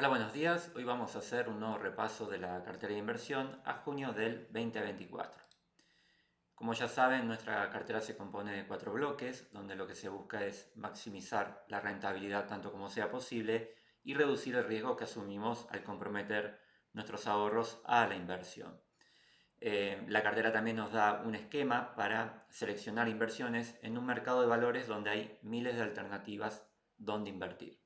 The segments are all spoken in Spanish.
Hola, buenos días. Hoy vamos a hacer un nuevo repaso de la cartera de inversión a junio del 2024. Como ya saben, nuestra cartera se compone de 4 bloques, donde lo que se busca es maximizar la rentabilidad tanto como sea posible y reducir el riesgo que asumimos al comprometer nuestros ahorros a la inversión. La cartera también nos da un esquema para seleccionar inversiones en un mercado de valores donde hay miles de alternativas donde invertir.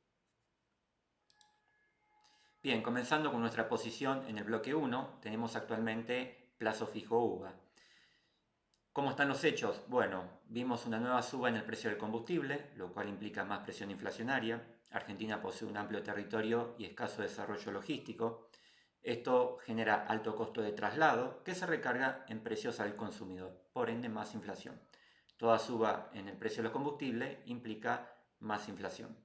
Bien, comenzando con nuestra posición en el bloque 1, tenemos actualmente plazo fijo UVA. ¿Cómo están los hechos? Bueno, vimos una nueva suba en el precio del combustible, lo cual implica más presión inflacionaria. Argentina posee un amplio territorio y escaso desarrollo logístico. Esto genera alto costo de traslado que se recarga en precios al consumidor, por ende más inflación. Toda suba en el precio de los combustibles implica más inflación.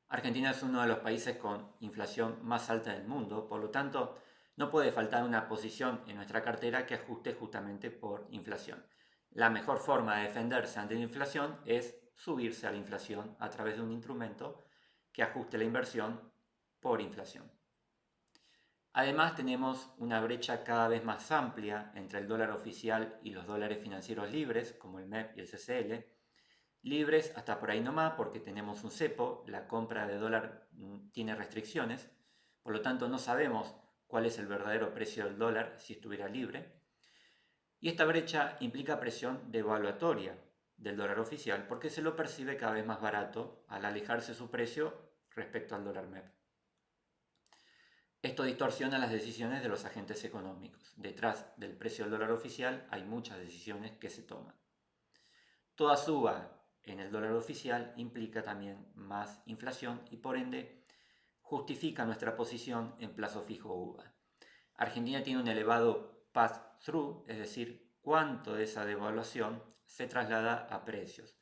Argentina es uno de los países con inflación más alta del mundo, por lo tanto, no puede faltar una posición en nuestra cartera que ajuste justamente por inflación. La mejor forma de defenderse ante la inflación es subirse a la inflación a través de un instrumento que ajuste la inversión por inflación. Además, tenemos una brecha cada vez más amplia entre el dólar oficial y los dólares financieros libres, como el MEP y el CCL, libres hasta por ahí nomás porque tenemos un cepo, la compra de dólar tiene restricciones, por lo tanto no sabemos cuál es el verdadero precio del dólar si estuviera libre. Y esta brecha implica presión devaluatoria del dólar oficial porque se lo percibe cada vez más barato al alejarse su precio respecto al dólar MEP. Esto distorsiona las decisiones de los agentes económicos. Detrás del precio del dólar oficial hay muchas decisiones que se toman. Toda suba en el dólar oficial implica también más inflación y por ende justifica nuestra posición en plazo fijo UVA. Argentina tiene un elevado pass-through, es decir, cuánto de esa devaluación se traslada a precios.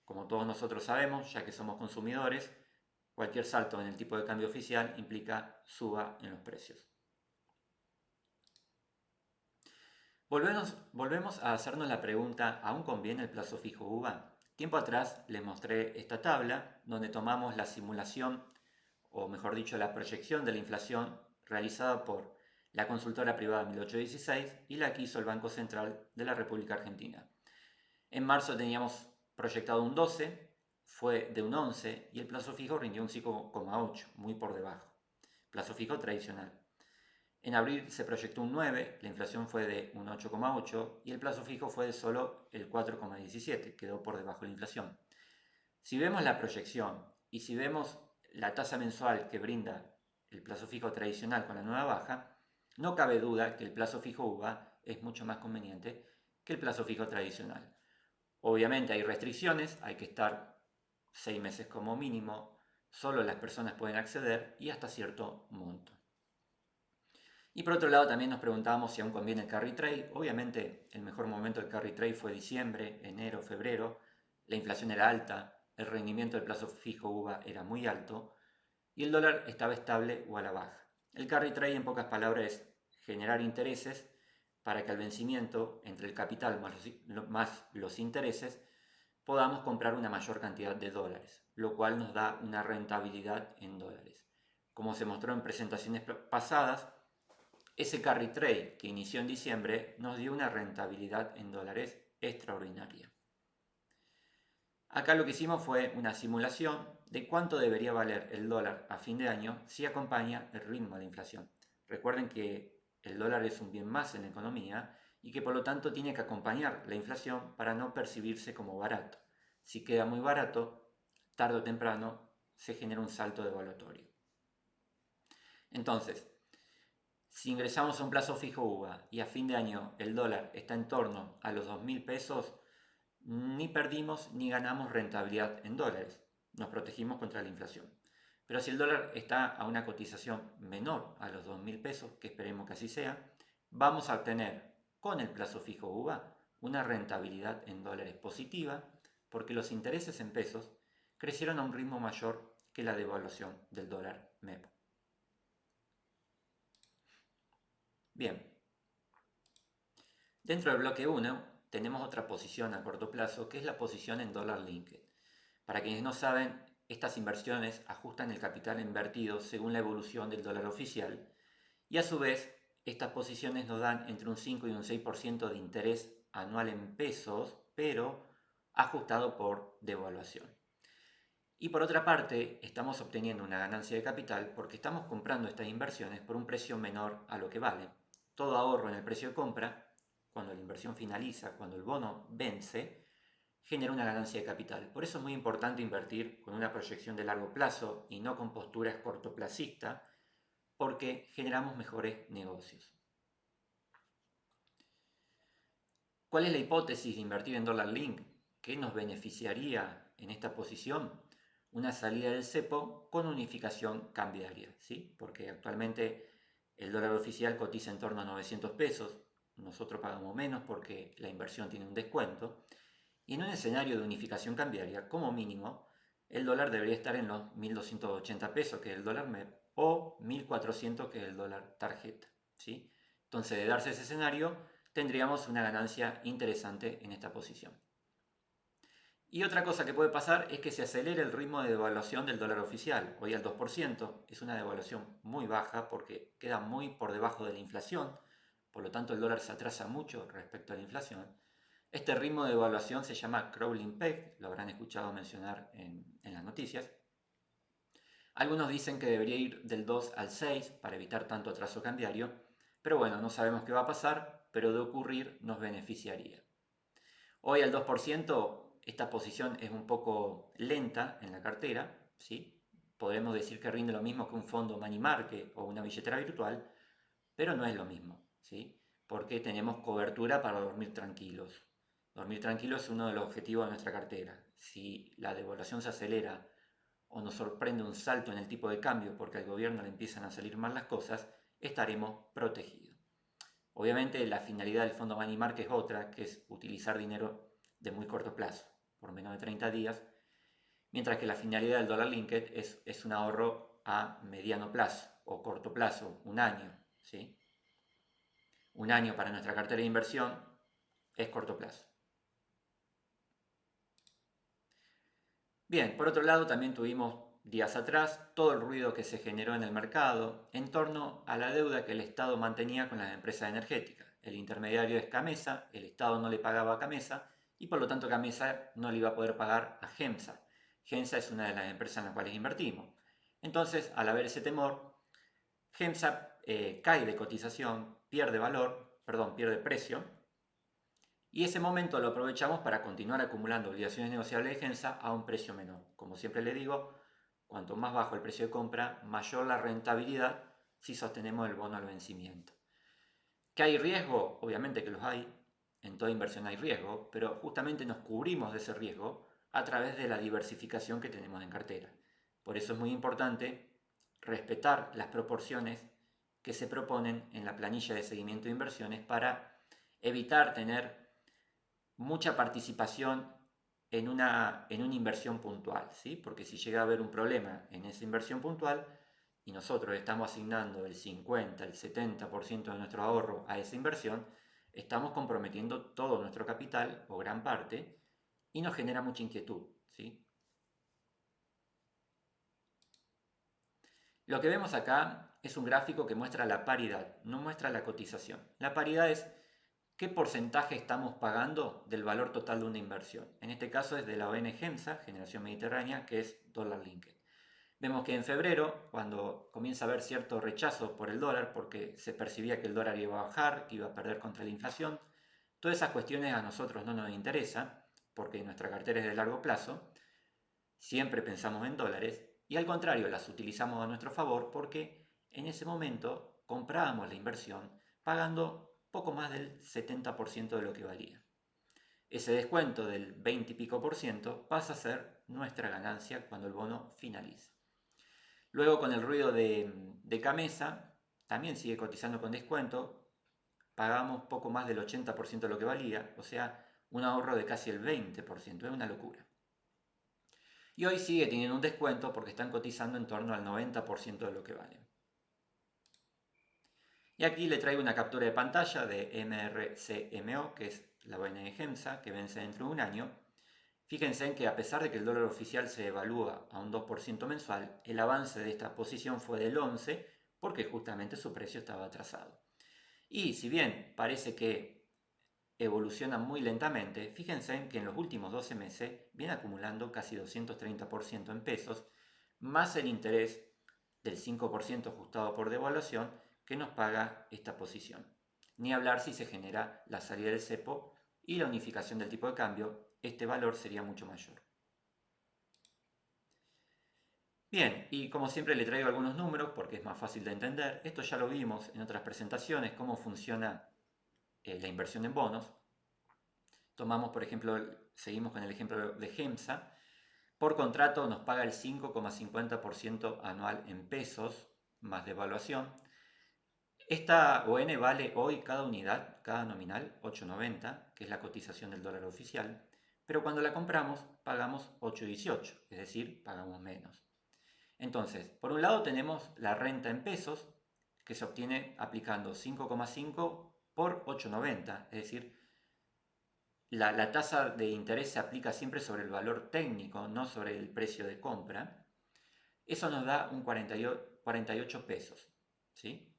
Como todos nosotros sabemos, ya que somos consumidores, cualquier salto en el tipo de cambio oficial implica suba en los precios. Volvemos a hacernos la pregunta, ¿aún conviene el plazo fijo UVA? Tiempo atrás les mostré esta tabla donde tomamos la simulación, o mejor dicho, la proyección de la inflación realizada por la consultora privada 1816 y la que hizo el Banco Central de la República Argentina. En marzo teníamos proyectado un 12, fue de un 11 y el plazo fijo rindió un 5,8, muy por debajo. Plazo fijo tradicional. En abril se proyectó un 9, la inflación fue de un 8,8 y el plazo fijo fue de solo el 4,17, quedó por debajo de la inflación. Si vemos la proyección y si vemos la tasa mensual que brinda el plazo fijo tradicional con la nueva baja, no cabe duda que el plazo fijo UVA es mucho más conveniente que el plazo fijo tradicional. Obviamente hay restricciones, hay que estar 6 meses como mínimo, solo las personas pueden acceder y hasta cierto monto. Y por otro lado también nos preguntábamos si aún conviene el carry trade. Obviamente el mejor momento del carry trade fue diciembre, enero, febrero. La inflación era alta, el rendimiento del plazo fijo UVA era muy alto y el dólar estaba estable o a la baja. El carry trade en pocas palabras es generar intereses para que al vencimiento entre el capital más los intereses podamos comprar una mayor cantidad de dólares, lo cual nos da una rentabilidad en dólares. Como se mostró en presentaciones pasadas, ese carry trade que inició en diciembre nos dio una rentabilidad en dólares extraordinaria. Acá lo que hicimos fue una simulación de cuánto debería valer el dólar a fin de año si acompaña el ritmo de la inflación. Recuerden que el dólar es un bien más en la economía y que por lo tanto tiene que acompañar la inflación para no percibirse como barato. Si queda muy barato, tarde o temprano se genera un salto devaluatorio. Entonces, si ingresamos a un plazo fijo UVA y a fin de año el dólar está en torno a los 2.000 pesos, ni perdimos ni ganamos rentabilidad en dólares. Nos protegimos contra la inflación. Pero si el dólar está a una cotización menor a los 2.000 pesos, que esperemos que así sea, vamos a obtener con el plazo fijo UVA una rentabilidad en dólares positiva porque los intereses en pesos crecieron a un ritmo mayor que la devaluación del dólar MEP. Bien, dentro del bloque 1 tenemos otra posición a corto plazo que es la posición en dólar linked. Para quienes no saben, estas inversiones ajustan el capital invertido según la evolución del dólar oficial y a su vez estas posiciones nos dan entre un 5 y un 6% de interés anual en pesos, pero ajustado por devaluación. Y por otra parte, estamos obteniendo una ganancia de capital porque estamos comprando estas inversiones por un precio menor a lo que vale. Todo ahorro en el precio de compra, cuando la inversión finaliza, cuando el bono vence, genera una ganancia de capital. Por eso es muy importante invertir con una proyección de largo plazo y no con posturas cortoplacistas, porque generamos mejores negocios. ¿Cuál es la hipótesis de invertir en dólar link? ¿Qué nos beneficiaría en esta posición? Una salida del cepo con unificación cambiaria, ¿sí? Porque actualmente el dólar oficial cotiza en torno a 900 pesos, nosotros pagamos menos porque la inversión tiene un descuento, y en un escenario de unificación cambiaria, como mínimo, el dólar debería estar en los 1.280 pesos, que es el dólar MEP, o 1.400, que es el dólar tarjeta, ¿sí? Entonces, de darse ese escenario, tendríamos una ganancia interesante en esta posición. Y otra cosa que puede pasar es que se acelere el ritmo de devaluación del dólar oficial. Hoy al 2% es una devaluación muy baja porque queda muy por debajo de la inflación, por lo tanto el dólar se atrasa mucho respecto a la inflación. Este ritmo de devaluación se llama crawling peg, lo habrán escuchado mencionar en las noticias. Algunos dicen que debería ir del 2 al 6 para evitar tanto atraso cambiario, pero bueno, no sabemos qué va a pasar, pero de ocurrir nos beneficiaría. Hoy al 2%, esta posición es un poco lenta en la cartera, ¿sí? Podremos decir que rinde lo mismo que un fondo money market o una billetera virtual, pero no es lo mismo, ¿sí? Porque tenemos cobertura para dormir tranquilos. Dormir tranquilos es uno de los objetivos de nuestra cartera. Si la devaluación se acelera o nos sorprende un salto en el tipo de cambio porque al gobierno le empiezan a salir mal las cosas, estaremos protegidos. Obviamente la finalidad del fondo money market es otra, que es utilizar dinero de muy corto plazo, por menos de 30 días, mientras que la finalidad del dólar linked es un ahorro a mediano plazo o corto plazo, un año, ¿sí? Un año para nuestra cartera de inversión es corto plazo. Bien, por otro lado también tuvimos días atrás todo el ruido que se generó en el mercado en torno a la deuda que el Estado mantenía con las empresas energéticas. El intermediario es Gamesa, el Estado no le pagaba a Gamesa y por lo tanto Gamesa no le iba a poder pagar a Gemsa. Gemsa es una de las empresas en las cuales invertimos. Entonces, al haber ese temor, Gemsa cae de cotización, pierde valor, perdón, pierde precio, y ese momento lo aprovechamos para continuar acumulando obligaciones negociables de Gensa a un precio menor. Como siempre le digo, cuanto más bajo el precio de compra, mayor la rentabilidad si sostenemos el bono al vencimiento. ¿Que hay riesgo? Obviamente que los hay. En toda inversión hay riesgo, pero justamente nos cubrimos de ese riesgo a través de la diversificación que tenemos en cartera. Por eso es muy importante respetar las proporciones que se proponen en la planilla de seguimiento de inversiones para evitar tener mucha participación en una inversión puntual, ¿sí? Porque si llega a haber un problema en esa inversión puntual y nosotros estamos asignando el 50, el 70% de nuestro ahorro a esa inversión, estamos comprometiendo todo nuestro capital o gran parte y nos genera mucha inquietud, ¿sí? Lo que vemos acá es un gráfico que muestra la paridad, no muestra la cotización. La paridad es qué porcentaje estamos pagando del valor total de una inversión. En este caso es de la ON Gemsa, Generación Mediterránea, que es dólar linked. Vemos que en febrero, cuando comienza a haber cierto rechazo por el dólar, porque se percibía que el dólar iba a bajar, que iba a perder contra la inflación, todas esas cuestiones a nosotros no nos interesan, porque nuestra cartera es de largo plazo, siempre pensamos en dólares, y al contrario, las utilizamos a nuestro favor porque en ese momento comprábamos la inversión pagando poco más del 70% de lo que valía. Ese descuento del 20 y pico por ciento pasa a ser nuestra ganancia cuando el bono finaliza. Luego con el ruido de Gamesa, también sigue cotizando con descuento, pagamos poco más del 80% de lo que valía, o sea, un ahorro de casi el 20%, es una locura. Y hoy sigue teniendo un descuento porque están cotizando en torno al 90% de lo que valen. Y aquí le traigo una captura de pantalla de MRCMO, que es la ON de Gemsa, que vence dentro de un año. Fíjense en que a pesar de que el dólar oficial se evalúa a un 2% mensual, el avance de esta posición fue del 11% porque justamente su precio estaba atrasado. Y si bien parece que evoluciona muy lentamente, fíjense en que en los últimos 12 meses viene acumulando casi 230% en pesos, más el interés del 5% ajustado por devaluación que nos paga esta posición. Ni hablar si se genera la salida del cepo y la unificación del tipo de cambio, este valor sería mucho mayor. Bien, y como siempre le traigo algunos números porque es más fácil de entender. Esto ya lo vimos en otras presentaciones, cómo funciona la inversión en bonos. Tomamos, por ejemplo, seguimos con el ejemplo de GEMSA. Por contrato nos paga el 5,50% anual en pesos, más devaluación. Esta ON vale hoy cada unidad, cada nominal, 8,90, que es la cotización del dólar oficial, pero cuando la compramos pagamos 8,18, es decir, pagamos menos. Entonces, por un lado tenemos la renta en pesos, que se obtiene aplicando 5,5 por 8,90, es decir, la tasa de interés se aplica siempre sobre el valor técnico, no sobre el precio de compra. Eso nos da un 48 pesos, ¿sí?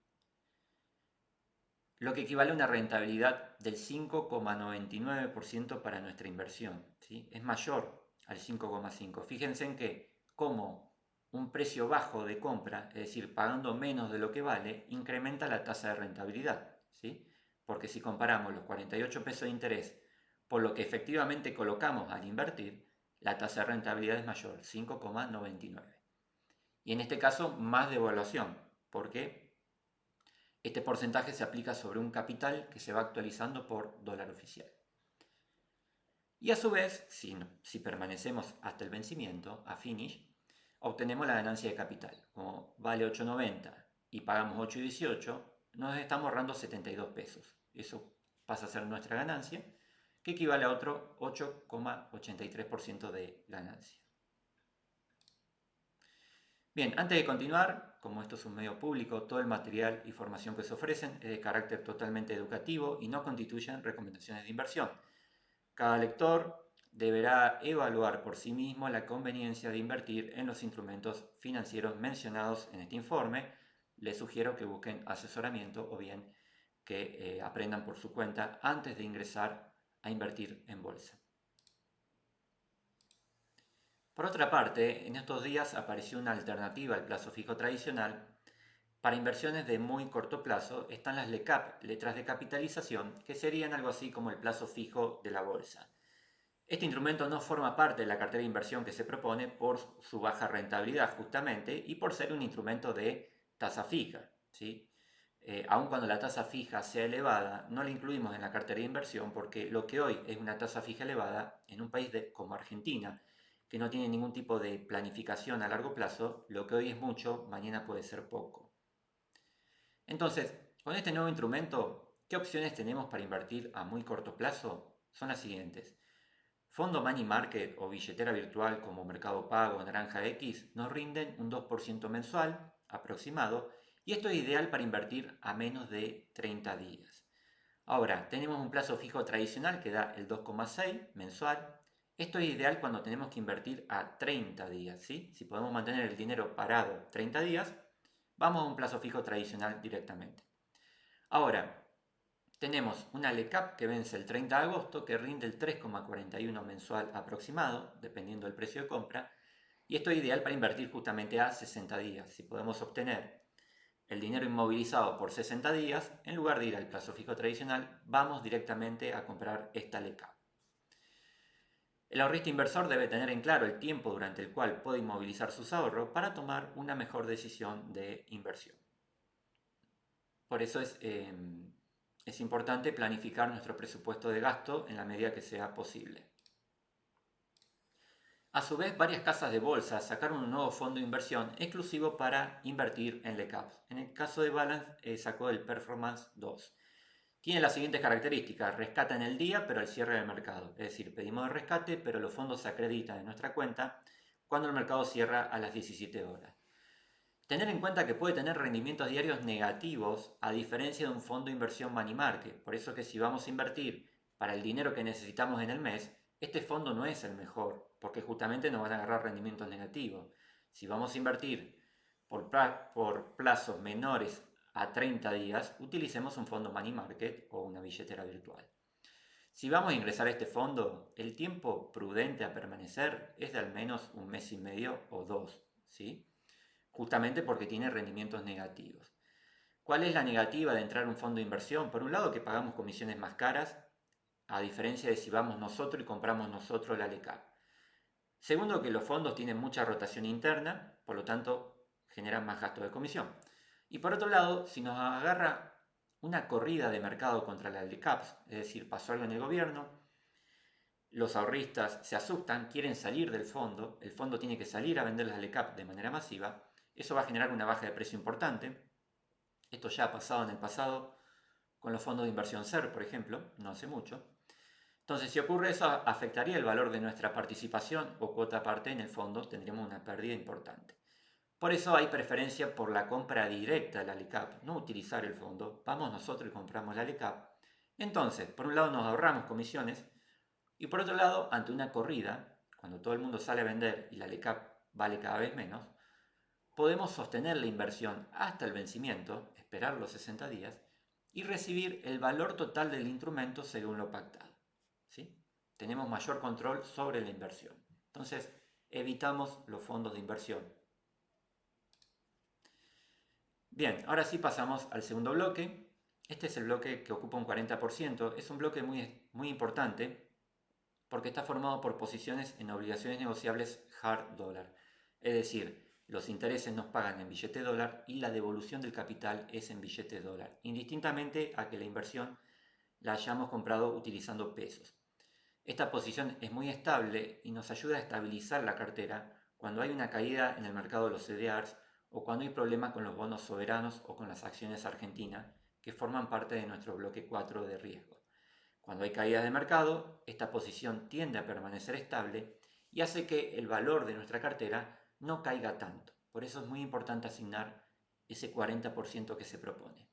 Lo que equivale a una rentabilidad del 5,99% para nuestra inversión, ¿sí? Es mayor al 5,5%. Fíjense en que como un precio bajo de compra, es decir, pagando menos de lo que vale, incrementa la tasa de rentabilidad, ¿sí? Porque si comparamos los 48 pesos de interés por lo que efectivamente colocamos al invertir, la tasa de rentabilidad es mayor, 5,99. Y en este caso, más devaluación, porque este porcentaje se aplica sobre un capital que se va actualizando por dólar oficial. Y a su vez, si permanecemos hasta el vencimiento, a finish, obtenemos la ganancia de capital. Como vale 8,90 y pagamos 8,18, nos estamos ahorrando 72 pesos. Eso pasa a ser nuestra ganancia, que equivale a otro 8,83% de ganancia. Bien, antes de continuar, como esto es un medio público, todo el material y formación que se ofrecen es de carácter totalmente educativo y no constituyen recomendaciones de inversión. Cada lector deberá evaluar por sí mismo la conveniencia de invertir en los instrumentos financieros mencionados en este informe. Les sugiero que busquen asesoramiento o bien que aprendan por su cuenta antes de ingresar a invertir en bolsa. Por otra parte, en estos días apareció una alternativa al plazo fijo tradicional. Para inversiones de muy corto plazo están las LECAP, letras de capitalización, que serían algo así como el plazo fijo de la bolsa. Este instrumento no forma parte de la cartera de inversión que se propone por su baja rentabilidad justamente y por ser un instrumento de tasa fija, ¿sí? Aun cuando la tasa fija sea elevada, no la incluimos en la cartera de inversión porque lo que hoy es una tasa fija elevada en un país como Argentina, que no tiene ningún tipo de planificación a largo plazo, lo que hoy es mucho, mañana puede ser poco. Entonces, con este nuevo instrumento, ¿qué opciones tenemos para invertir a muy corto plazo? Son las siguientes. Fondo Money Market o billetera virtual como Mercado Pago o Naranja X nos rinden un 2% mensual aproximado y esto es ideal para invertir a menos de 30 días. Ahora, tenemos un plazo fijo tradicional que da el 2,6 mensual. Esto es ideal cuando tenemos que invertir a 30 días, ¿sí? Si podemos mantener el dinero parado 30 días, vamos a un plazo fijo tradicional directamente. Ahora, tenemos una LECAP que vence el 30 de agosto que rinde el 3,41 mensual aproximado, dependiendo del precio de compra, y esto es ideal para invertir justamente a 60 días. Si podemos obtener el dinero inmovilizado por 60 días, en lugar de ir al plazo fijo tradicional, vamos directamente a comprar esta LECAP. El ahorrista inversor debe tener en claro el tiempo durante el cual puede inmovilizar sus ahorros para tomar una mejor decisión de inversión. Por eso es importante planificar nuestro presupuesto de gasto en la medida que sea posible. A su vez, varias casas de bolsa sacaron un nuevo fondo de inversión exclusivo para invertir en LECAPs. En el caso de Balance, sacó el Performance 2. Tiene las siguientes características: rescata en el día, pero al cierre del mercado. Es decir, pedimos el rescate, pero los fondos se acreditan en nuestra cuenta cuando el mercado cierra a las 17 horas. Tener en cuenta que puede tener rendimientos diarios negativos a diferencia de un fondo de inversión money market. Por eso que si vamos a invertir para el dinero que necesitamos en el mes, este fondo no es el mejor, porque justamente nos van a agarrar rendimientos negativos. Si vamos a invertir por plazos menores a 30 días, utilicemos un fondo money market o una billetera virtual. Si vamos a ingresar a este fondo, el tiempo prudente a permanecer es de al menos un mes y medio o dos, ¿sí? Justamente porque tiene rendimientos negativos. ¿Cuál es la negativa de entrar a un fondo de inversión? Por un lado, que pagamos comisiones más caras, a diferencia de si vamos nosotros y compramos nosotros la LECAP. Segundo, que los fondos tienen mucha rotación interna, por lo tanto generan más gasto de comisión. Y por otro lado, si nos agarra una corrida de mercado contra la LECAPs, es decir, pasó algo en el gobierno, los ahorristas se asustan, quieren salir del fondo, el fondo tiene que salir a vender las LECAP de manera masiva, eso va a generar una baja de precio importante. Esto ya ha pasado en el pasado con los fondos de inversión SER, por ejemplo, no hace mucho. Entonces, si ocurre eso, afectaría el valor de nuestra participación o cuota parte en el fondo, tendríamos una pérdida importante. Por eso hay preferencia por la compra directa de la LECAP, no utilizar el fondo. Vamos nosotros y compramos la LECAP. Entonces, por un lado nos ahorramos comisiones y por otro lado, ante una corrida, cuando todo el mundo sale a vender y la LECAP vale cada vez menos, podemos sostener la inversión hasta el vencimiento, esperar los 60 días y recibir el valor total del instrumento según lo pactado. ¿Sí? Tenemos mayor control sobre la inversión. Entonces, evitamos los fondos de inversión. Bien, ahora sí pasamos al segundo bloque. Este es el bloque que ocupa un 40%. Es un bloque muy importante porque está formado por posiciones en obligaciones negociables hard dólar. Es decir, los intereses nos pagan en billete dólar y la devolución del capital es en billete dólar, indistintamente a que la inversión la hayamos comprado utilizando pesos. Esta posición es muy estable y nos ayuda a estabilizar la cartera cuando hay una caída en el mercado de los CDRs o cuando hay problemas con los bonos soberanos o con las acciones argentinas que forman parte de nuestro bloque 4 de riesgo. Cuando hay caídas de mercado, esta posición tiende a permanecer estable y hace que el valor de nuestra cartera no caiga tanto. Por eso es muy importante asignar ese 40% que se propone.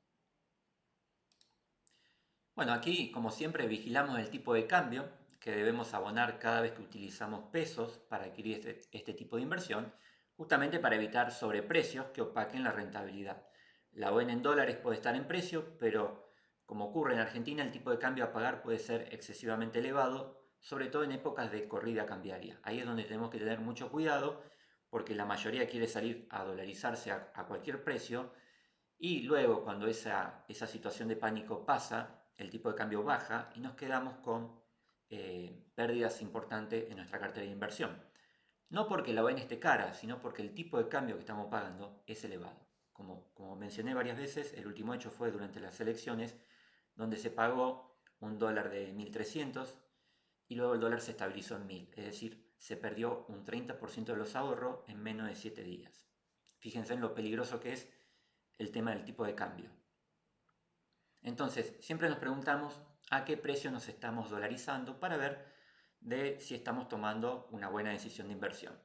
Bueno, aquí, como siempre, vigilamos el tipo de cambio que debemos abonar cada vez que utilizamos pesos para adquirir este tipo de inversión, justamente para evitar sobreprecios que opaquen la rentabilidad. La ON en dólares puede estar en precio, pero como ocurre en Argentina, el tipo de cambio a pagar puede ser excesivamente elevado, sobre todo en épocas de corrida cambiaria. Ahí es donde tenemos que tener mucho cuidado, porque la mayoría quiere salir a dolarizarse a cualquier precio, y luego cuando esa situación de pánico pasa, el tipo de cambio baja y nos quedamos con pérdidas importantes en nuestra cartera de inversión. No porque la ON esté cara, sino porque el tipo de cambio que estamos pagando es elevado. Como mencioné varias veces, el último hecho fue durante las elecciones, donde se pagó un dólar de 1.300 y luego el dólar se estabilizó en 1.000, es decir, se perdió un 30% de los ahorros en menos de 7 días. Fíjense en lo peligroso que es el tema del tipo de cambio. Entonces, siempre nos preguntamos a qué precio nos estamos dolarizando para ver de si estamos tomando una buena decisión de inversión.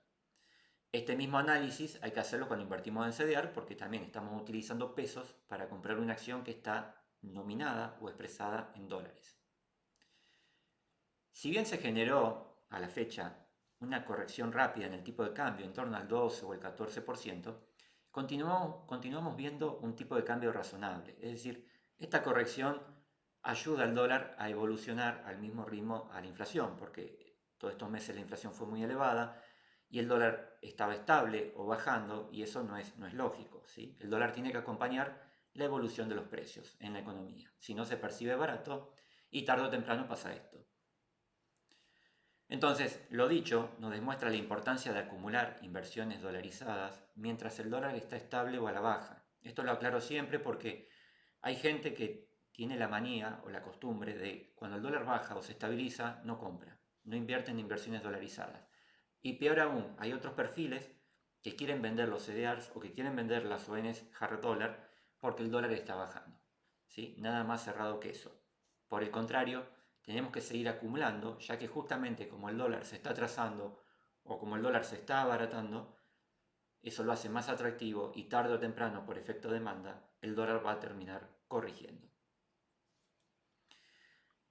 Este mismo análisis hay que hacerlo cuando invertimos en CDR porque también estamos utilizando pesos para comprar una acción que está nominada o expresada en dólares. Si bien se generó a la fecha una corrección rápida en el tipo de cambio en torno al 12 o el 14%, continuamos viendo un tipo de cambio razonable. Es decir, esta corrección ayuda al dólar a evolucionar al mismo ritmo a la inflación, porque todos estos meses la inflación fue muy elevada y el dólar estaba estable o bajando y eso no es lógico, ¿sí? El dólar tiene que acompañar la evolución de los precios en la economía. Si no, se percibe barato y tarde o temprano pasa esto. Entonces, lo dicho nos demuestra la importancia de acumular inversiones dolarizadas mientras el dólar está estable o a la baja. Esto lo aclaro siempre porque hay gente que tiene la manía o la costumbre de cuando el dólar baja o se estabiliza, no compra, no invierte en inversiones dolarizadas. Y peor aún, hay otros perfiles que quieren vender los CDRs o que quieren vender las ONs hard dollar porque el dólar está bajando. ¿Sí? Nada más cerrado que eso. Por el contrario, tenemos que seguir acumulando, ya que justamente como el dólar se está atrasando o como el dólar se está abaratando, eso lo hace más atractivo y tarde o temprano, por efecto demanda, el dólar va a terminar corrigiendo.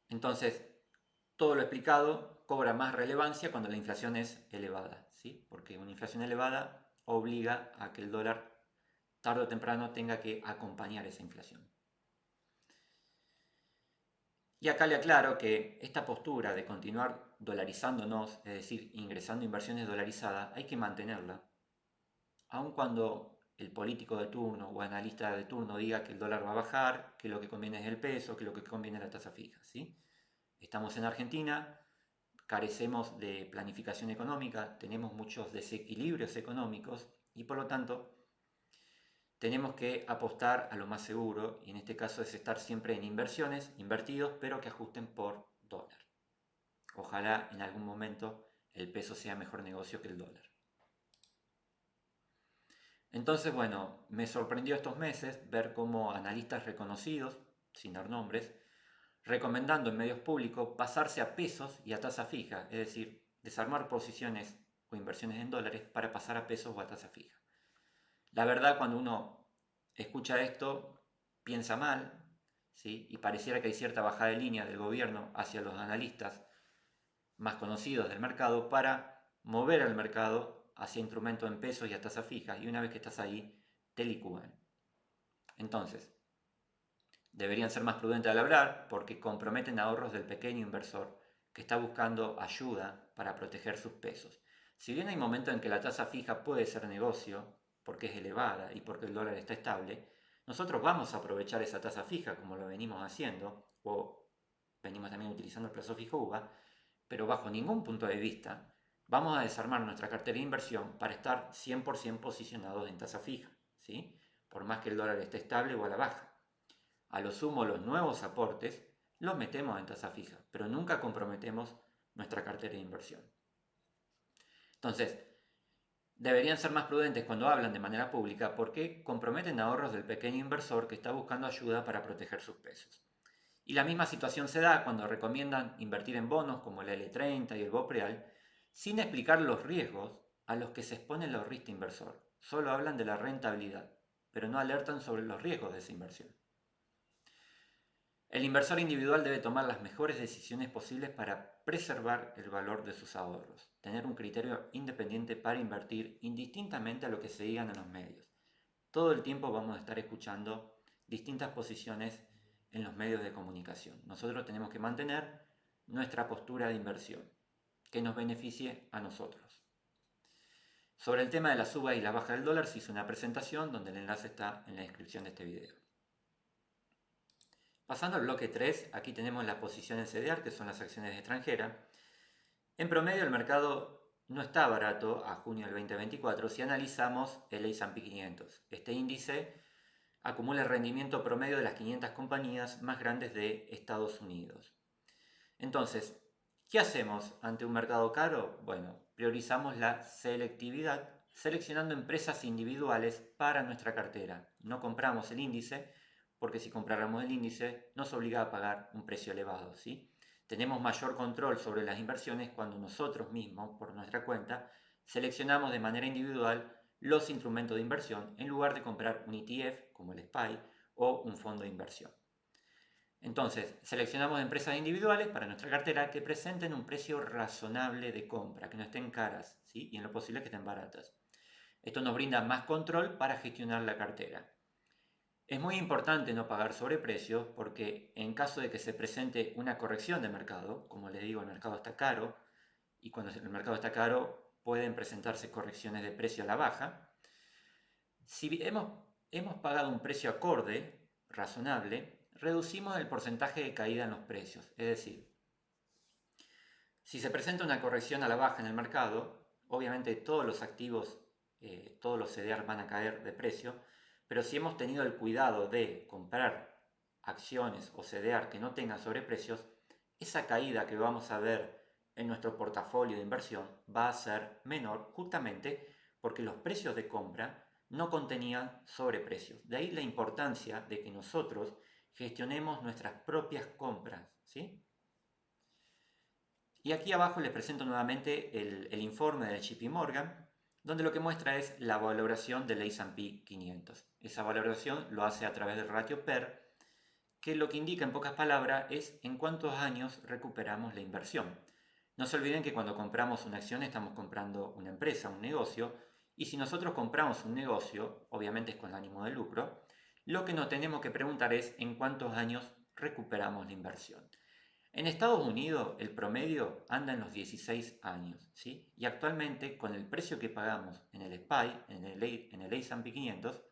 Entonces, todo lo explicado cobra más relevancia cuando la inflación es elevada, ¿sí? Porque una inflación elevada obliga a que el dólar tarde o temprano tenga que acompañar esa inflación. Y acá le aclaro que esta postura de continuar dolarizándonos, es decir, ingresando inversiones dolarizadas, hay que mantenerla, aun cuando el político de turno o analista de turno diga que el dólar va a bajar, que lo que conviene es el peso, que lo que conviene es la tasa fija, ¿sí? Estamos en Argentina, carecemos de planificación económica, tenemos muchos desequilibrios económicos y por lo tanto tenemos que apostar a lo más seguro y en este caso es estar siempre en inversiones, invertidos, pero que ajusten por dólar. Ojalá en algún momento el peso sea mejor negocio que el dólar. Entonces, bueno, me sorprendió estos meses ver cómo analistas reconocidos, sin dar nombres, recomendando en medios públicos pasarse a pesos y a tasa fija, es decir, desarmar posiciones o inversiones en dólares para pasar a pesos o a tasa fija. La verdad, cuando uno escucha esto, piensa mal, ¿sí? Y pareciera que hay cierta bajada de línea del gobierno hacia los analistas más conocidos del mercado para mover al mercado hacia instrumentos en pesos y a tasa fija, y una vez que estás ahí, te licúan. Entonces, deberían ser más prudentes al hablar porque comprometen ahorros del pequeño inversor que está buscando ayuda para proteger sus pesos. Si bien hay momentos en que la tasa fija puede ser negocio, porque es elevada y porque el dólar está estable, nosotros vamos a aprovechar esa tasa fija como lo venimos haciendo, o venimos también utilizando el plazo fijo UVA, pero bajo ningún punto de vista vamos a desarmar nuestra cartera de inversión para estar 100% posicionados en tasa fija, ¿sí? Por más que el dólar esté estable o a la baja. A lo sumo los nuevos aportes los metemos en tasa fija, pero nunca comprometemos nuestra cartera de inversión. Entonces, deberían ser más prudentes cuando hablan de manera pública porque comprometen ahorros del pequeño inversor que está buscando ayuda para proteger sus pesos. Y la misma situación se da cuando recomiendan invertir en bonos como el L30 y el BOPREAL sin explicar los riesgos a los que se expone el ahorrista inversor. Solo hablan de la rentabilidad, pero no alertan sobre los riesgos de esa inversión. El inversor individual debe tomar las mejores decisiones posibles para preservar el valor de sus ahorros, tener un criterio independiente para invertir indistintamente a lo que se digan en los medios. Todo el tiempo vamos a estar escuchando distintas posiciones en los medios de comunicación. Nosotros tenemos que mantener nuestra postura de inversión, que nos beneficie a nosotros. Sobre el tema de la suba y la baja del dólar se hizo una presentación donde el enlace está en la descripción de este video. Pasando al bloque 3, aquí tenemos las posiciones CDR, que son las acciones extranjeras. En promedio el mercado no está barato a junio del 2024 si analizamos el S&P 500. Este índice acumula el rendimiento promedio de las 500 compañías más grandes de Estados Unidos. Entonces, ¿qué hacemos ante un mercado caro? Bueno, priorizamos la selectividad, seleccionando empresas individuales para nuestra cartera. No compramos el índice, porque si compráramos el índice nos obliga a pagar un precio elevado, ¿sí? Tenemos mayor control sobre las inversiones cuando nosotros mismos, por nuestra cuenta, seleccionamos de manera individual los instrumentos de inversión en lugar de comprar un ETF como el SPY o un fondo de inversión. Entonces, seleccionamos empresas individuales para nuestra cartera que presenten un precio razonable de compra, que no estén caras, ¿sí? Y en lo posible que estén baratas. Esto nos brinda más control para gestionar la cartera. Es muy importante no pagar sobreprecios porque en caso de que se presente una corrección de mercado, como les digo, el mercado está caro, y cuando el mercado está caro pueden presentarse correcciones de precio a la baja. Si hemos pagado un precio acorde, razonable, reducimos el porcentaje de caída en los precios. Es decir, si se presenta una corrección a la baja en el mercado, obviamente todos los activos, todos los CDR van a caer de precio, pero si hemos tenido el cuidado de comprar acciones o CDR que no tengan sobreprecios, esa caída que vamos a ver en nuestro portafolio de inversión va a ser menor justamente porque los precios de compra no contenían sobreprecios. De ahí la importancia de que nosotros gestionemos nuestras propias compras, ¿sí? Y aquí abajo les presento nuevamente el informe del JP Morgan, donde lo que muestra es la valoración del S&P 500. Esa valoración lo hace a través del ratio PER, que lo que indica en pocas palabras es en cuántos años recuperamos la inversión. No se olviden que cuando compramos una acción estamos comprando una empresa, un negocio, y si nosotros compramos un negocio, obviamente es con ánimo de lucro, lo que nos tenemos que preguntar es en cuántos años recuperamos la inversión. En Estados Unidos el promedio anda en los 16 años, ¿sí? Y actualmente con el precio que pagamos en el SPY, en el S&P 500,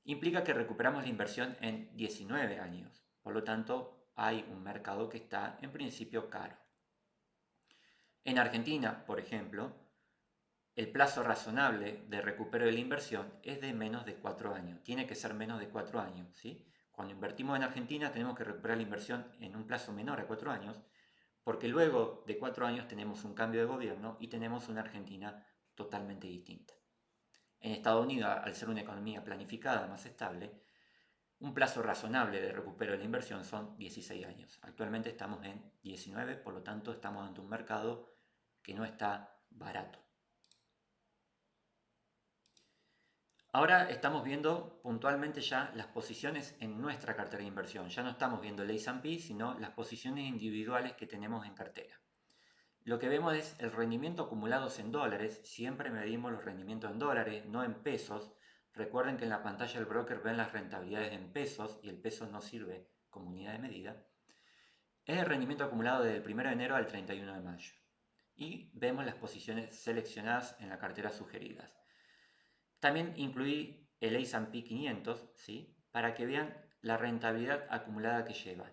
implica que recuperamos la inversión en 19 años. Por lo tanto, hay un mercado que está en principio caro. En Argentina, por ejemplo, el plazo razonable de recupero de la inversión es de menos de 4 años. Tiene que ser menos de 4 años, ¿sí? Cuando invertimos en Argentina tenemos que recuperar la inversión en un plazo menor a 4 años, porque luego de 4 años tenemos un cambio de gobierno y tenemos una Argentina totalmente distinta. En Estados Unidos, al ser una economía planificada, más estable, un plazo razonable de recupero de la inversión son 16 años. Actualmente estamos en 19, por lo tanto estamos ante un mercado que no está barato. Ahora estamos viendo puntualmente ya las posiciones en nuestra cartera de inversión. Ya no estamos viendo el S&P, sino las posiciones individuales que tenemos en cartera. Lo que vemos es el rendimiento acumulados en dólares. Siempre medimos los rendimientos en dólares, no en pesos. Recuerden que en la pantalla del broker ven las rentabilidades en pesos y el peso no sirve como unidad de medida. Es el rendimiento acumulado desde el 1 de enero al 31 de mayo. Y vemos las posiciones seleccionadas en la cartera sugeridas. También incluí el S&P 500, ¿sí? Para que vean la rentabilidad acumulada que lleva.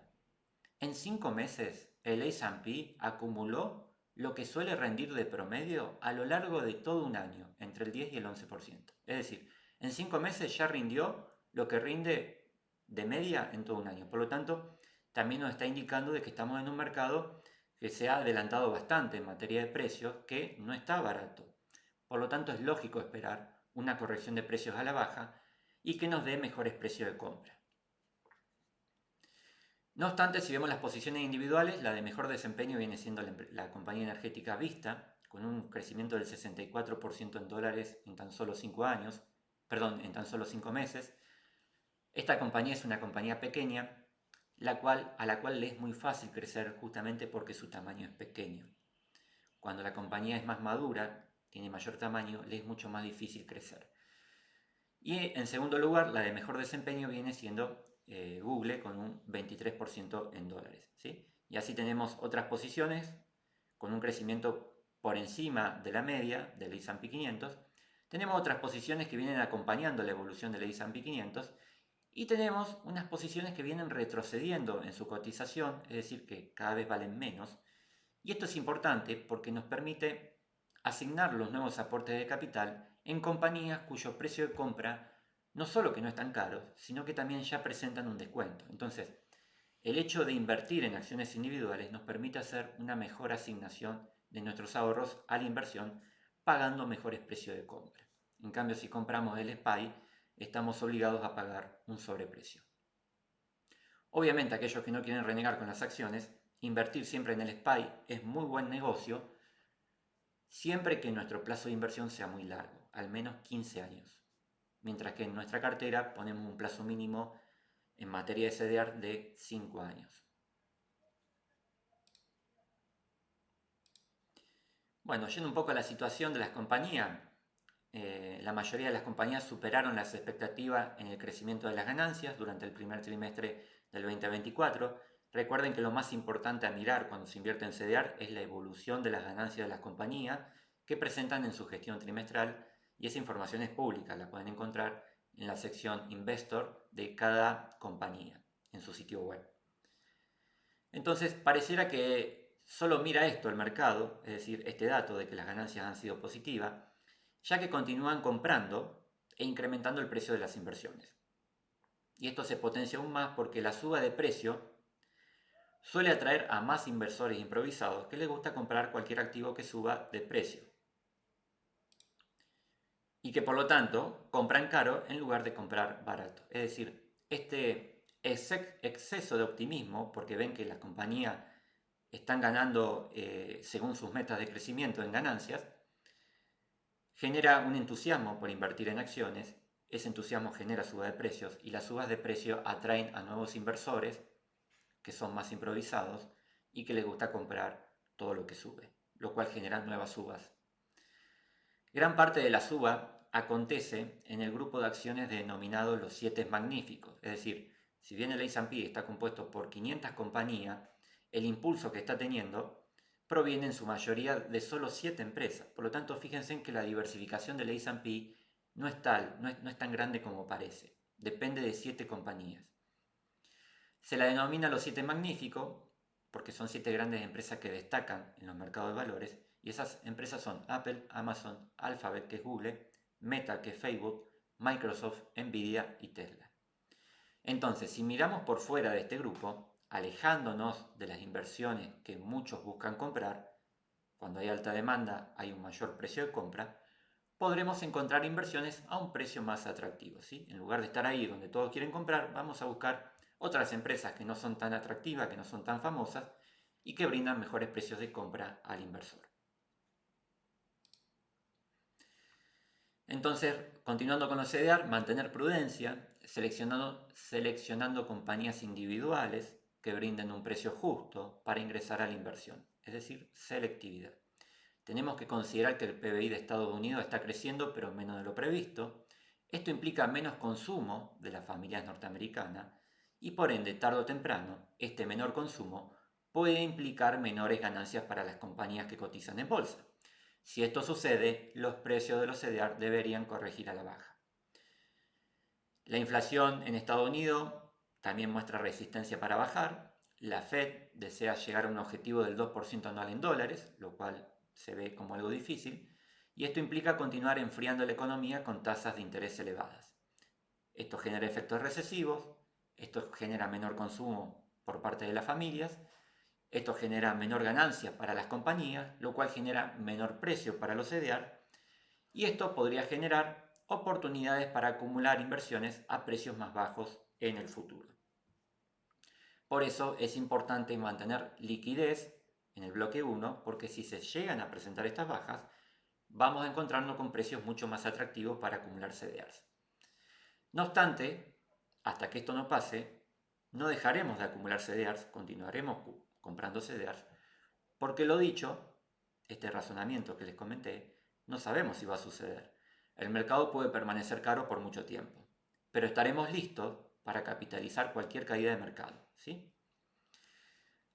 En 5 meses, el S&P acumuló lo que suele rendir de promedio a lo largo de todo un año, entre el 10 y el 11%. Es decir, en 5 meses ya rindió lo que rinde de media en todo un año. Por lo tanto, también nos está indicando de que estamos en un mercado que se ha adelantado bastante en materia de precios, que no está barato. Por lo tanto, es lógico esperar una corrección de precios a la baja y que nos dé mejores precios de compra. No obstante, si vemos las posiciones individuales, la de mejor desempeño viene siendo la compañía energética Vista, con un crecimiento del 64% en dólares en tan solo 5 años, en tan solo 5 meses. Esta compañía es una compañía pequeña, a la cual le es muy fácil crecer justamente porque su tamaño es pequeño. Cuando la compañía es más madura, tiene mayor tamaño, le es mucho más difícil crecer. Y en segundo lugar, la de mejor desempeño viene siendo Google con un 23% en dólares, ¿sí? Y así tenemos otras posiciones con un crecimiento por encima de la media del S&P 500. Tenemos otras posiciones que vienen acompañando la evolución del S&P 500 y tenemos unas posiciones que vienen retrocediendo en su cotización, es decir, que cada vez valen menos. Y esto es importante porque nos permite asignar los nuevos aportes de capital en compañías cuyo precio de compra no solo que no están caros, sino que también ya presentan un descuento. Entonces, el hecho de invertir en acciones individuales nos permite hacer una mejor asignación de nuestros ahorros a la inversión, pagando mejores precios de compra. En cambio, si compramos el SPY, estamos obligados a pagar un sobreprecio. Obviamente, aquellos que no quieren renegar con las acciones, invertir siempre en el SPY es muy buen negocio, siempre que nuestro plazo de inversión sea muy largo, al menos 15 años. Mientras que en nuestra cartera ponemos un plazo mínimo en materia de CDR de 5 años. Bueno, yendo un poco a la situación de las compañías, la mayoría de las compañías superaron las expectativas en el crecimiento de las ganancias durante el primer trimestre del 2024. Recuerden que lo más importante a mirar cuando se invierte en CDR es la evolución de las ganancias de las compañías que presentan en su gestión trimestral, y esa información es pública, la pueden encontrar en la sección Investor de cada compañía en su sitio web. Entonces, pareciera que solo mira esto el mercado, es decir, este dato de que las ganancias han sido positivas, ya que continúan comprando e incrementando el precio de las inversiones. Y esto se potencia aún más porque la suba de precio suele atraer a más inversores improvisados que les gusta comprar cualquier activo que suba de precio. Y que por lo tanto compran caro en lugar de comprar barato. Es decir, este exceso de optimismo, porque ven que las compañías están ganando según sus metas de crecimiento en ganancias, genera un entusiasmo por invertir en acciones ese entusiasmo genera suba de precios y las subas de precio atraen a nuevos inversores que son más improvisados y que les gusta comprar todo lo que sube, lo cual genera nuevas subas. Gran parte de la suba acontece en el grupo de acciones denominado los 7 magníficos, es decir, si bien el S&P está compuesto por 500 compañías, el impulso que está teniendo proviene en su mayoría de solo 7 empresas. Por lo tanto, fíjense en que la diversificación del S&P no es tan grande como parece. Depende de 7 compañías. Se la denomina los 7 magníficos porque son 7 grandes empresas que destacan en los mercados de valores, y esas empresas son Apple, Amazon, Alphabet, que es Google, Meta, que es Facebook, Microsoft, Nvidia y Tesla. Entonces, si miramos por fuera de este grupo, alejándonos de las inversiones que muchos buscan comprar, cuando hay alta demanda hay un mayor precio de compra, podremos encontrar inversiones a un precio más atractivo, ¿sí? En lugar de estar ahí donde todos quieren comprar, vamos a buscar otras empresas que no son tan atractivas, que no son tan famosas y que brindan mejores precios de compra al inversor. Entonces, continuando con los CDR, mantener prudencia, seleccionando compañías individuales que brinden un precio justo para ingresar a la inversión, es decir, selectividad. Tenemos que considerar que el PBI de Estados Unidos está creciendo, pero menos de lo previsto. Esto implica menos consumo de las familias norteamericanas y por ende, tarde o temprano, este menor consumo puede implicar menores ganancias para las compañías que cotizan en bolsa. Si esto sucede, los precios de los CDR deberían corregir a la baja. La inflación en Estados Unidos también muestra resistencia para bajar. La Fed desea llegar a un objetivo del 2% anual en dólares, lo cual se ve como algo difícil, y esto implica continuar enfriando la economía con tasas de interés elevadas. Esto genera efectos recesivos, esto genera menor consumo por parte de las familias, esto genera menor ganancia para las compañías, lo cual genera menor precio para los CDR, y esto podría generar oportunidades para acumular inversiones a precios más bajos en el futuro. Por eso es importante mantener liquidez en el bloque 1, porque si se llegan a presentar estas bajas, vamos a encontrarnos con precios mucho más atractivos para acumular CDRs. No obstante, hasta que esto no pase, no dejaremos de acumular CDRs, continuaremos comprando CDRs, porque lo dicho, este razonamiento que les comenté, no sabemos si va a suceder. El mercado puede permanecer caro por mucho tiempo, pero estaremos listos para capitalizar cualquier caída de mercado, ¿sí?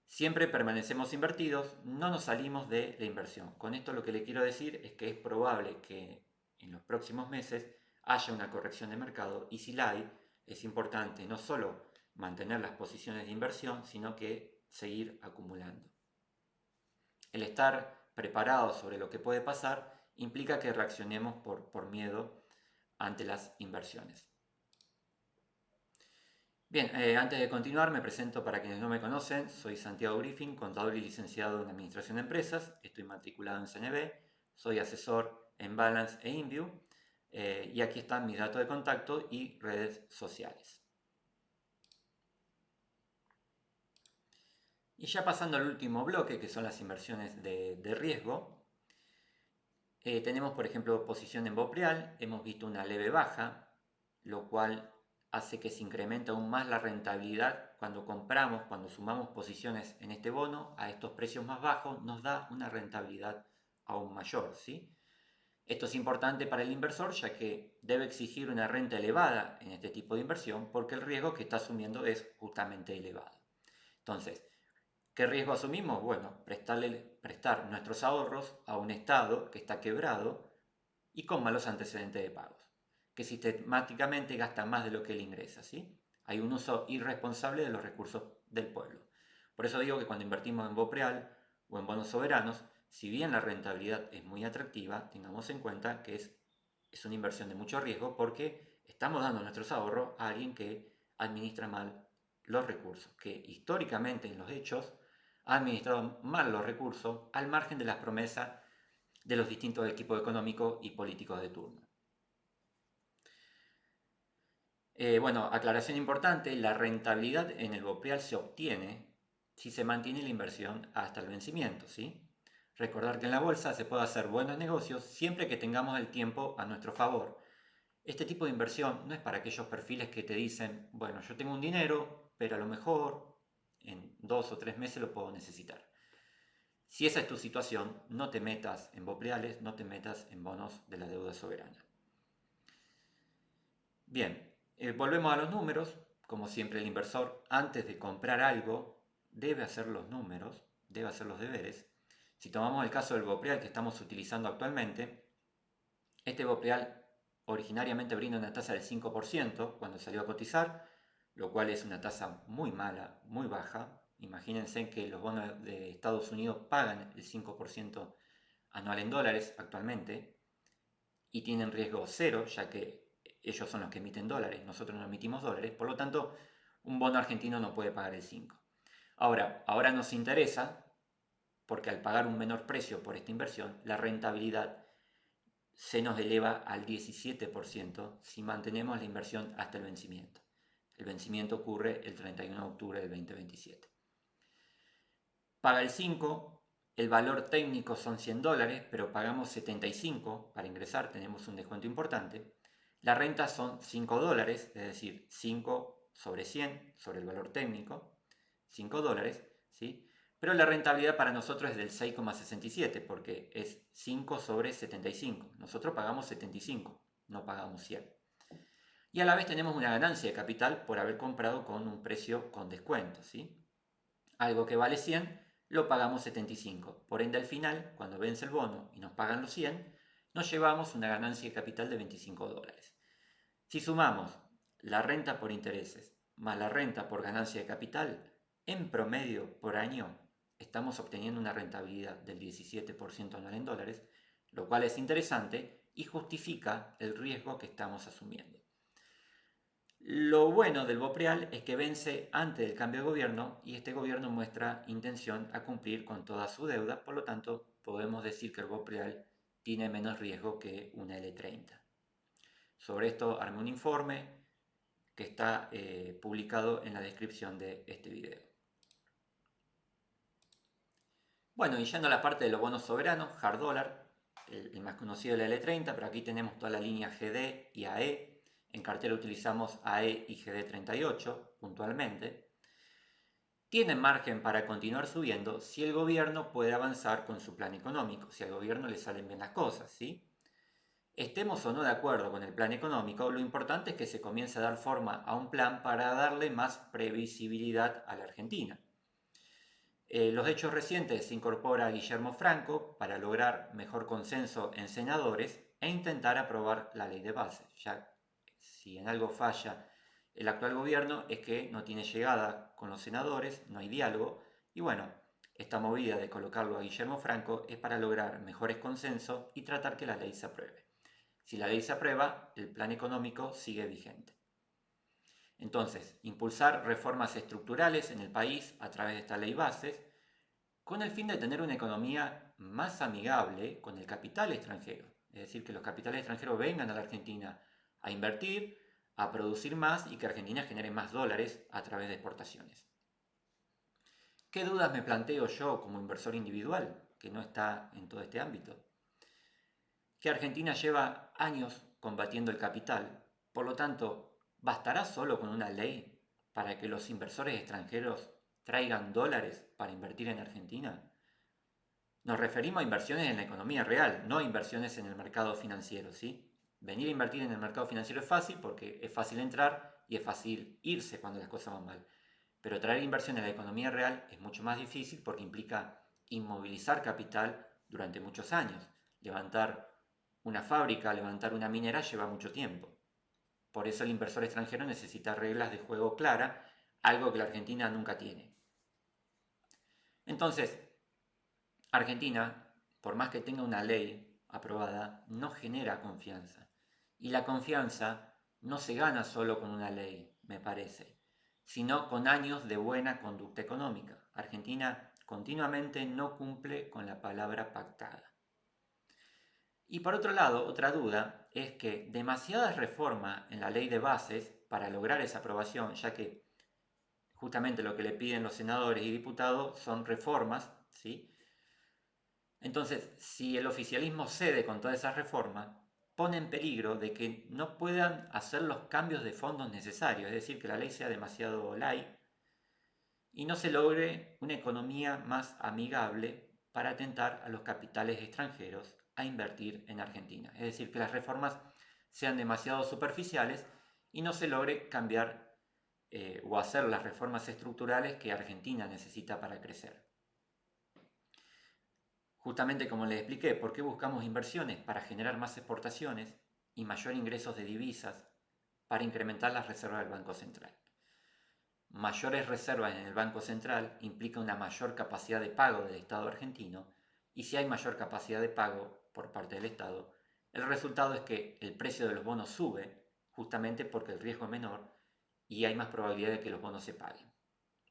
Siempre permanecemos invertidos, no nos salimos de la inversión. Con esto lo que le quiero decir es que es probable que en los próximos meses haya una corrección de mercado, y si la hay, es importante no solo mantener las posiciones de inversión, sino que seguir acumulando. El estar preparados sobre lo que puede pasar implica que reaccionemos por miedo ante las inversiones. Bien, antes de continuar me presento para quienes no me conocen. Soy Santiago Griffin, contador y licenciado en Administración de Empresas. Estoy matriculado en CNB, soy asesor en Balance e InView, y aquí están mis datos de contacto y redes sociales. Y ya pasando al último bloque, que son las inversiones de riesgo, tenemos por ejemplo posición en Bopreal, hemos visto una leve baja, lo cual hace que se incremente aún más la rentabilidad cuando compramos, cuando sumamos posiciones en este bono a estos precios más bajos, nos da una rentabilidad aún mayor, ¿sí? Esto es importante para el inversor, ya que debe exigir una renta elevada en este tipo de inversión porque el riesgo que está asumiendo es justamente elevado. Entonces, ¿qué riesgo asumimos? Bueno, prestar nuestros ahorros a un Estado que está quebrado y con malos antecedentes de pagos, que sistemáticamente gasta más de lo que él ingresa, ¿sí? Hay un uso irresponsable de los recursos del pueblo. Por eso digo que cuando invertimos en Bopreal o en bonos soberanos, si bien la rentabilidad es muy atractiva, tengamos en cuenta que es una inversión de mucho riesgo porque estamos dando nuestros ahorros a alguien que administra mal los recursos, que históricamente en los hechos ha administrado mal los recursos al margen de las promesas de los distintos equipos económicos y políticos de turno. Bueno, aclaración importante, la rentabilidad en el Bopreal se obtiene si se mantiene la inversión hasta el vencimiento, ¿sí? Recordar que en la bolsa se puede hacer buenos negocios siempre que tengamos el tiempo a nuestro favor. Este tipo de inversión no es para aquellos perfiles que te dicen, bueno, yo tengo un dinero, pero a lo mejor en 2 o 3 meses lo puedo necesitar. Si esa es tu situación, no te metas en bopreales, no te metas en bonos de la deuda soberana. Bien, volvemos a los números. Como siempre, el inversor, antes de comprar algo, debe hacer los números, debe hacer los deberes. Si tomamos el caso del bopreal que estamos utilizando actualmente, este bopreal originariamente brinda una tasa del 5% cuando salió a cotizar, lo cual es una tasa muy mala, muy baja. Imagínense que los bonos de Estados Unidos pagan el 5% anual en dólares actualmente y tienen riesgo cero, ya que ellos son los que emiten dólares, nosotros no emitimos dólares, por lo tanto, un bono argentino no puede pagar el 5%. Ahora nos interesa, porque al pagar un menor precio por esta inversión, la rentabilidad se nos eleva al 17% si mantenemos la inversión hasta el vencimiento. El vencimiento ocurre el 31 de octubre del 2027. Paga el 5, el valor técnico son $100, pero pagamos 75 para ingresar, tenemos un descuento importante. La renta son $5, es decir, 5 sobre 100 sobre el valor técnico, $5, ¿sí? Pero la rentabilidad para nosotros es del 6,67 porque es 5 sobre 75. Nosotros pagamos 75, no pagamos 100. Y a la vez tenemos una ganancia de capital por haber comprado con un precio con descuento, ¿sí? Algo que vale 100 lo pagamos 75. Por ende, al final, cuando vence el bono y nos pagan los 100, nos llevamos una ganancia de capital de $25. Si sumamos la renta por intereses más la renta por ganancia de capital, en promedio por año estamos obteniendo una rentabilidad del 17% anual en dólares, lo cual es interesante y justifica el riesgo que estamos asumiendo. Lo bueno del bopreal es que vence antes del cambio de gobierno y este gobierno muestra intención a cumplir con toda su deuda, por lo tanto podemos decir que el bopreal tiene menos riesgo que una L30. Sobre esto armé un informe que está publicado en la descripción de este video. Bueno, y yendo a la parte de los bonos soberanos, hard dollar, el más conocido es el L30, pero aquí tenemos toda la línea GD y AE. En cartera utilizamos AE y GD38 puntualmente. Tienen margen para continuar subiendo si el gobierno puede avanzar con su plan económico, si al gobierno le salen bien las cosas, ¿sí? Estemos o no de acuerdo con el plan económico, lo importante es que se comience a dar forma a un plan para darle más previsibilidad a la Argentina. Los hechos recientes se incorpora a Guillermo Franco para lograr mejor consenso en senadores e intentar aprobar la ley de base. Ya si en algo falla el actual gobierno es que no tiene llegada con los senadores, no hay diálogo y bueno, esta movida de colocarlo a Guillermo Franco es para lograr mejores consensos y tratar que la ley se apruebe. Si la ley se aprueba, el plan económico sigue vigente. Entonces, impulsar reformas estructurales en el país a través de esta ley bases, con el fin de tener una economía más amigable con el capital extranjero. Es decir, que los capitales extranjeros vengan a la Argentina a invertir, a producir más y que Argentina genere más dólares a través de exportaciones. ¿Qué dudas me planteo yo como inversor individual que no está en todo este ámbito? Que Argentina lleva años combatiendo el capital, por lo tanto, ¿bastará solo con una ley para que los inversores extranjeros traigan dólares para invertir en Argentina? Nos referimos a inversiones en la economía real, no a inversiones en el mercado financiero, ¿sí? Venir a invertir en el mercado financiero es fácil porque es fácil entrar y es fácil irse cuando las cosas van mal. Pero traer inversión en la economía real es mucho más difícil porque implica inmovilizar capital durante muchos años. Levantar una fábrica, levantar una minera lleva mucho tiempo. Por eso el inversor extranjero necesita reglas de juego claras, algo que la Argentina nunca tiene. Entonces, Argentina, por más que tenga una ley aprobada, no genera confianza. Y la confianza no se gana solo con una ley, me parece, sino con años de buena conducta económica. Argentina continuamente no cumple con la palabra pactada. Y por otro lado, otra duda es que demasiadas reformas en la ley de bases para lograr esa aprobación, ya que justamente lo que le piden los senadores y diputados son reformas, ¿sí? Entonces, si el oficialismo cede con todas esas reformas, pone en peligro de que no puedan hacer los cambios de fondos necesarios, es decir, que la ley sea demasiado light y no se logre una economía más amigable para atentar a los capitales extranjeros a invertir en Argentina. Es decir, que las reformas sean demasiado superficiales y no se logre cambiar o hacer las reformas estructurales que Argentina necesita para crecer. Justamente como les expliqué, ¿por qué buscamos inversiones? Para generar más exportaciones y mayor ingresos de divisas para incrementar las reservas del Banco Central. Mayores reservas en el Banco Central implica una mayor capacidad de pago del Estado argentino, y si hay mayor capacidad de pago por parte del Estado, el resultado es que el precio de los bonos sube, justamente porque el riesgo es menor y hay más probabilidad de que los bonos se paguen,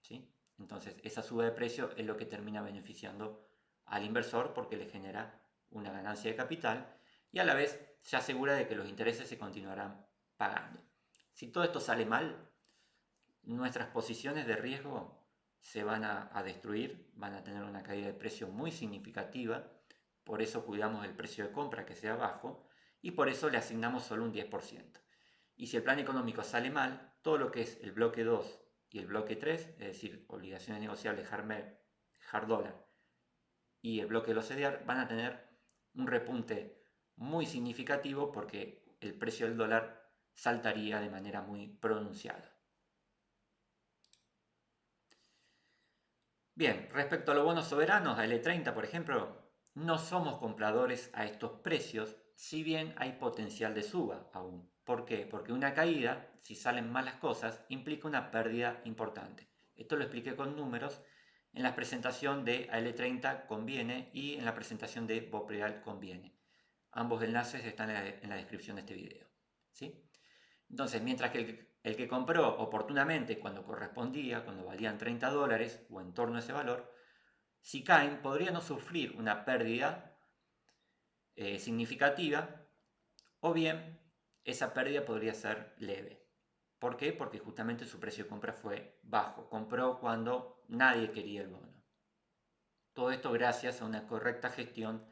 ¿sí? Entonces, esa suba de precio es lo que termina beneficiando al inversor porque le genera una ganancia de capital y a la vez se asegura de que los intereses se continuarán pagando. Si todo esto sale mal, nuestras posiciones de riesgo se van a destruir, van a tener una caída de precio muy significativa, por eso cuidamos el precio de compra que sea bajo y por eso le asignamos solo un 10%. Y si el plan económico sale mal, todo lo que es el bloque 2 y el bloque 3, es decir, obligaciones negociables hard dollar y el bloque de los CDR, van a tener un repunte muy significativo porque el precio del dólar saltaría de manera muy pronunciada. Bien, respecto a los bonos soberanos, a L30 por ejemplo, no somos compradores a estos precios, si bien hay potencial de suba aún. ¿Por qué? Porque una caída, si salen mal las cosas, implica una pérdida importante. Esto lo expliqué con números en la presentación de AL30 conviene y en la presentación de Bopreal conviene. Ambos enlaces están en la descripción de este video, ¿sí? Entonces, mientras que el que compró oportunamente cuando correspondía, cuando valían $30 o en torno a ese valor, si caen podría no sufrir una pérdida significativa o bien esa pérdida podría ser leve. ¿Por qué? Porque justamente su precio de compra fue bajo. Compró cuando nadie quería el bono. Todo esto gracias a una correcta gestión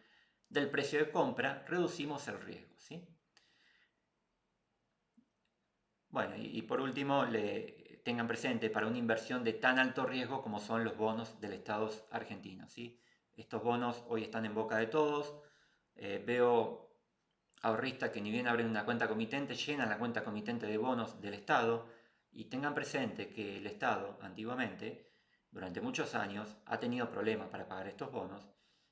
del precio de compra, reducimos el riesgo, ¿sí? Bueno, y por último, tengan presente para una inversión de tan alto riesgo como son los bonos del Estado argentino, ¿sí? Estos bonos hoy están en boca de todos. Veo ahorristas que ni bien abren una cuenta comitente, llenan la cuenta comitente de bonos del Estado, y tengan presente que el Estado antiguamente, durante muchos años, ha tenido problemas para pagar estos bonos.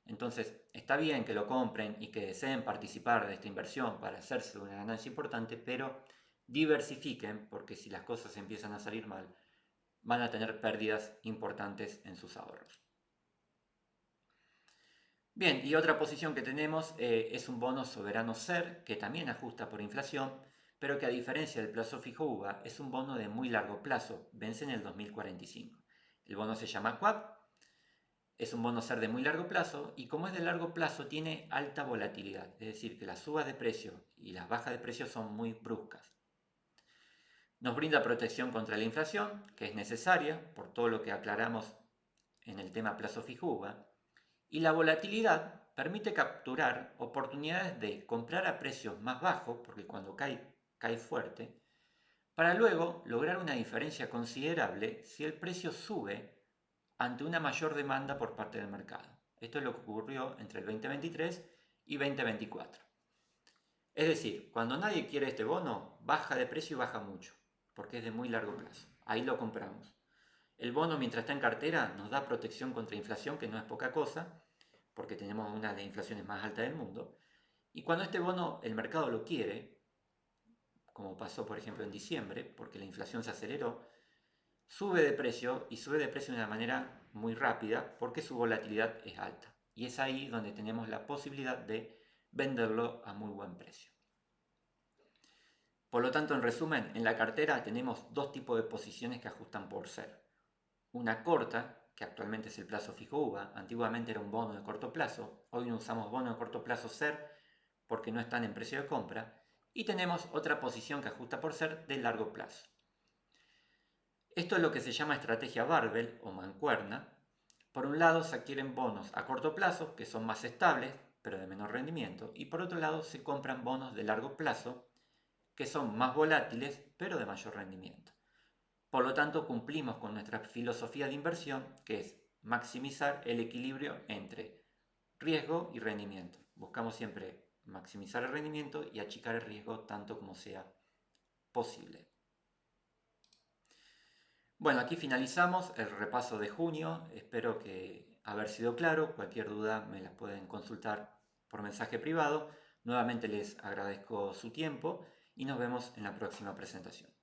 Entonces, está bien que lo compren y que deseen participar de esta inversión para hacerse una ganancia importante, pero diversifiquen, porque si las cosas empiezan a salir mal, van a tener pérdidas importantes en sus ahorros. Bien, y otra posición que tenemos es un bono soberano SER, que también ajusta por inflación, pero que a diferencia del plazo fijo UVA, es un bono de muy largo plazo, vence en el 2045. El bono se llama QUAP, es un bono SER de muy largo plazo y como es de largo plazo tiene alta volatilidad, es decir, que las subas de precio y las bajas de precio son muy bruscas. Nos brinda protección contra la inflación, que es necesaria por todo lo que aclaramos en el tema plazo fijo UVA, y la volatilidad permite capturar oportunidades de comprar a precios más bajos, porque cuando cae fuerte, para luego lograr una diferencia considerable si el precio sube ante una mayor demanda por parte del mercado. Esto es lo que ocurrió entre el 2023 y 2024. Es decir, cuando nadie quiere este bono, baja de precio y baja mucho, porque es de muy largo plazo. Ahí lo compramos. El bono, mientras está en cartera, nos da protección contra inflación, que no es poca cosa, porque tenemos una de las inflaciones más altas del mundo. Y cuando este bono el mercado lo quiere, como pasó por ejemplo en diciembre, porque la inflación se aceleró, sube de precio y sube de precio de una manera muy rápida porque su volatilidad es alta. Y es ahí donde tenemos la posibilidad de venderlo a muy buen precio. Por lo tanto, en resumen, en la cartera tenemos dos tipos de posiciones que ajustan por SER. Una corta, que actualmente es el plazo fijo UVA, antiguamente era un bono de corto plazo, hoy no usamos bono de corto plazo SER porque no están en precio de compra, y tenemos otra posición que ajusta por SER de largo plazo. Esto es lo que se llama estrategia barbell o mancuerna. Por un lado se adquieren bonos a corto plazo que son más estables, pero de menor rendimiento, y por otro lado se compran bonos de largo plazo, que son más volátiles, pero de mayor rendimiento. Por lo tanto, cumplimos con nuestra filosofía de inversión, que es maximizar el equilibrio entre riesgo y rendimiento. Buscamos siempre maximizar el rendimiento y achicar el riesgo tanto como sea posible. Bueno, aquí finalizamos el repaso de junio. Espero que haber sido claro. Cualquier duda me las pueden consultar por mensaje privado. Nuevamente les agradezco su tiempo y nos vemos en la próxima presentación.